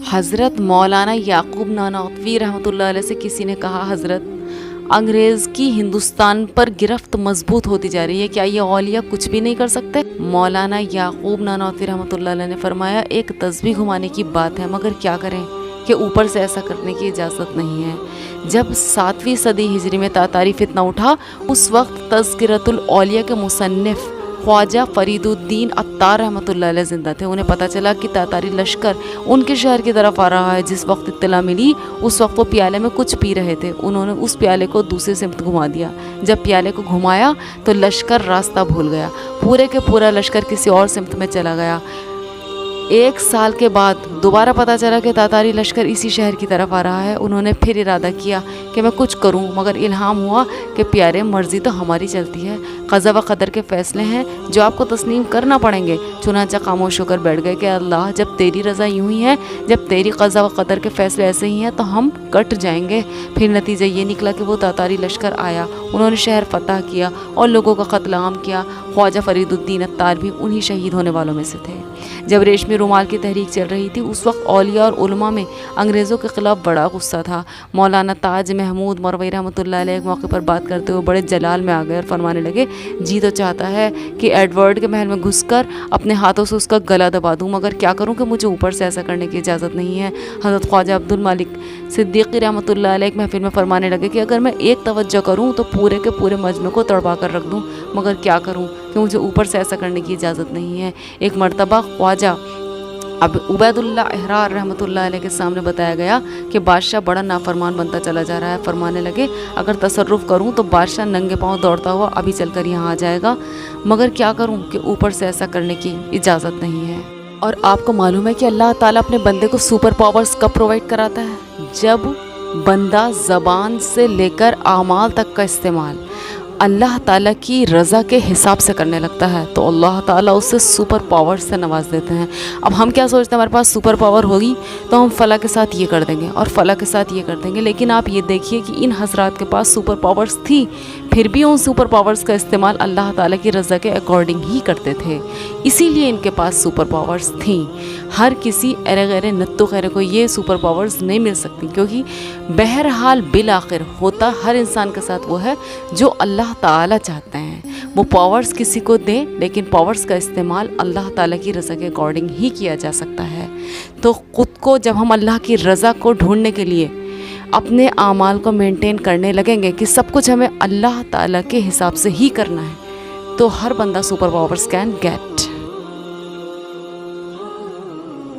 حضرت مولانا یعقوب نانوتوی رحمۃ اللہ علیہ سے کسی نے کہا، حضرت انگریز کی ہندوستان پر گرفت مضبوط ہوتی جا رہی ہے، کیا یہ اولیاء کچھ بھی نہیں کر سکتے؟ مولانا یعقوب نانوتوی رحمۃ اللہ علیہ نے فرمایا، ایک تسبیح گھمانے کی بات ہے، مگر کیا کریں کہ اوپر سے ایسا کرنے کی اجازت نہیں ہے۔ جب 7ویں صدی ہجری میں تاتاری فتنہ اٹھا، اس وقت تذکرۃ الاولیاء کے مصنف خواجہ فرید الدین عطار رحمۃ اللہ علیہ زندہ تھے۔ انہیں پتہ چلا کہ تاتاری لشکر ان کے شہر کی طرف آ رہا ہے۔ جس وقت اطلاع ملی، اس وقت وہ پیالے میں کچھ پی رہے تھے۔ انہوں نے اس پیالے کو دوسری سمت گھما دیا۔ جب پیالے کو گھمایا تو لشکر راستہ بھول گیا، پورے کے پورا لشکر کسی اور سمت میں چلا گیا۔ 1 سال کے بعد دوبارہ پتہ چلا کہ تاتاری لشکر اسی شہر کی طرف آ رہا ہے۔ انہوں نے پھر ارادہ کیا کہ میں کچھ کروں، مگر الہام ہوا کہ پیارے، مرضی تو ہماری چلتی ہے، قضا و قدر کے فیصلے ہیں جو آپ کو تسلیم کرنا پڑیں گے۔ چنانچہ خاموش ہو کر بیٹھ گئے کہ اللہ، جب تیری رضا یوں ہی ہے، جب تیری قضا و قدر کے فیصلے ایسے ہی ہیں تو ہم کٹ جائیں گے۔ پھر نتیجہ یہ نکلا کہ وہ تاتاری لشکر آیا، انہوں نے شہر فتح کیا اور لوگوں کا قتل عام کیا۔ خواجہ فرید الدین عطار بھی انہی شہید ہونے والوں میں سے تھے۔ جب ریشمی رومال کی تحریک چل رہی تھی، اس وقت اولیاء اور علماء میں انگریزوں کے خلاف بڑا غصہ تھا۔ مولانا تاج محمود مروی رحمۃ اللہ علیہ ایک موقع پر بات کرتے ہوئے بڑے جلال میں آ گئے اور فرمانے لگے، جی تو چاہتا ہے کہ ایڈورڈ کے محل میں گھس کر اپنے ہاتھوں سے اس کا گلا دبا دوں، مگر کیا کروں کہ مجھے اوپر سے ایسا کرنے کی اجازت نہیں ہے۔ حضرت خواجہ عبد الملک صدیقی رحمۃ اللہ علیہ ایک محفل میں فرمانے لگے کہ اگر میں ایک توجہ کروں تو پورے کے پورے مجمع کو تڑپا کر رکھ دوں، مگر کیا کروں کہ مجھے اوپر سے ایسا کرنے کی اجازت نہیں ہے۔ ایک مرتبہ خواجہ اب عبید اللہ احرار رحمۃ اللہ علیہ کے سامنے بتایا گیا کہ بادشاہ بڑا نافرمان بنتا چلا جا رہا ہے۔ فرمانے لگے، اگر تصرف کروں تو بادشاہ ننگے پاؤں دوڑتا ہوا ابھی چل کر یہاں آ جائے گا، مگر کیا کروں کہ اوپر سے ایسا کرنے کی اجازت نہیں ہے۔ اور آپ کو معلوم ہے کہ اللہ تعالیٰ اپنے بندے کو سپر پاورز کب پرووائڈ کراتا ہے؟ جب بندہ زبان سے لے کر اعمال تک کا استعمال اللہ تعالیٰ کی رضا کے حساب سے کرنے لگتا ہے تو اللہ تعالیٰ اسے سپر پاور سے نواز دیتے ہیں۔ اب ہم کیا سوچتے ہیں، ہمارے پاس سپر پاور ہوگی تو ہم فلاں کے ساتھ یہ کر دیں گے اور فلاں کے ساتھ یہ کر دیں گے، لیکن آپ یہ دیکھیے کہ ان حضرات کے پاس سپر پاورز تھی، پھر بھی ان سپر پاورز کا استعمال اللہ تعالیٰ کی رضا کے اکارڈنگ ہی کرتے تھے، اسی لیے ان کے پاس سپر پاورز تھیں۔ ہر کسی ارے غیر نتو خیرے کو یہ سپر پاورز نہیں مل سکتی، کیونکہ بہرحال بالآخر ہوتا ہر انسان کے ساتھ وہ ہے جو اللہ تعالیٰ چاہتے ہیں۔ وہ پاورز کسی کو دیں، لیکن پاورز کا استعمال اللہ تعالیٰ کی رضا کے اکارڈنگ ہی کیا جا سکتا ہے۔ تو خود کو جب ہم اللہ کی رضا کو ڈھونڈنے کے لیے اپنے اعمال کو مینٹین کرنے لگیں گے کہ سب کچھ ہمیں اللہ تعالیٰ کے حساب سے ہی کرنا ہے، تو ہر بندہ سپر پاورز کین گیٹ۔